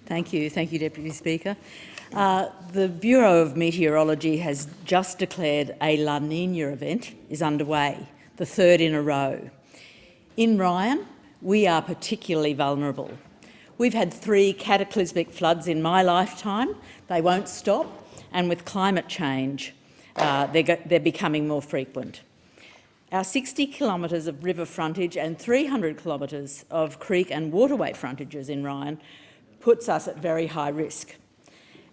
Thank you, Deputy Speaker. The Bureau of Meteorology has just declared a La Niña event is underway, the third in a row. In Ryan, we are particularly vulnerable. We've had 3 cataclysmic floods in my lifetime. They won't stop, and with climate change, they're becoming more frequent. Our 60 kilometres of river frontage and 300 kilometres of creek and waterway frontages in Ryan puts us at very high risk.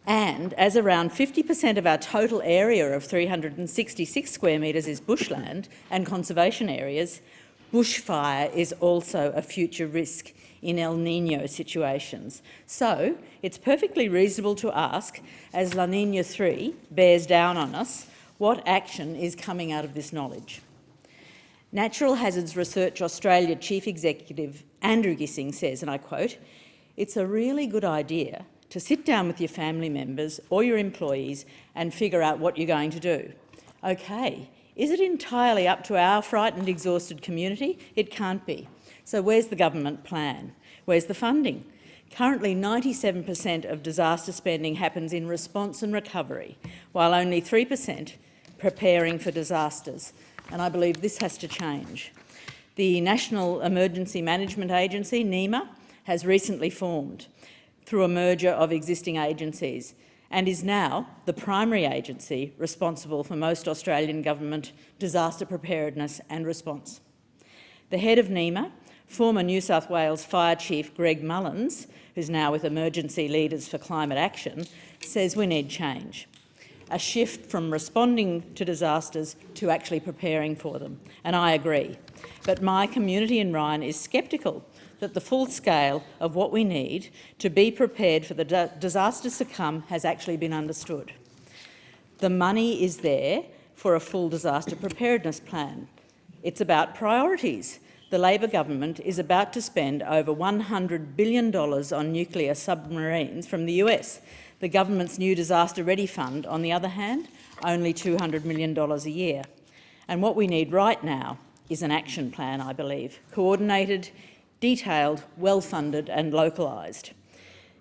And as around 50% of our total area of 366 square metres is bushland and conservation areas, bushfire is also a future risk in El Niño situations. So it's perfectly reasonable to ask, as La Niña 3 bears down on us, what action is coming out of this knowledge? Natural Hazards Research Australia Chief Executive Andrew Gissing says, and I quote, "It's a really good idea to sit down with your family members or your employees and figure out what you're going to do. Okay, is it entirely up to our frightened, exhausted community? It can't be. So where's the government plan? Where's the funding? Currently, 97% of disaster spending happens in response and recovery, while only 3% preparing for disasters. And I believe this has to change. The National Emergency Management Agency, NEMA, has recently formed through a merger of existing agencies and is now the primary agency responsible for most Australian government disaster preparedness and response. The head of NEMA, former New South Wales Fire Chief Greg Mullins, who's now with Emergency Leaders for Climate Action, says we need change. A shift from responding to disasters to actually preparing for them, and I agree. But my community in Ryan is sceptical that the full scale of what we need to be prepared for the disasters to come has actually been understood. The money is there for a full disaster preparedness plan. It's about priorities. The Labor government is about to spend over $100 billion on nuclear submarines from the US. The government's new Disaster Ready Fund, on the other hand, only $200 million a year. And what we need right now is an action plan, I believe, coordinated, detailed, well-funded and localised.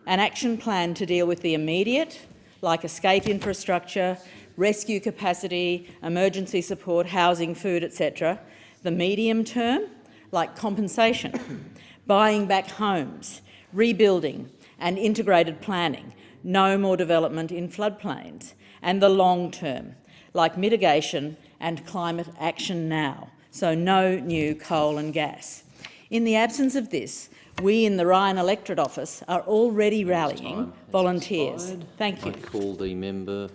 An action plan to deal with the immediate, like escape infrastructure, rescue capacity, emergency support, housing, food, etc. The medium term, like compensation, buying back homes, rebuilding and integrated planning, no more development in floodplains. And the long term, like mitigation and climate action now, so no new coal and gas. In the absence of this, we in the Ryan electorate office are already rallying volunteers. Thank you. I call the member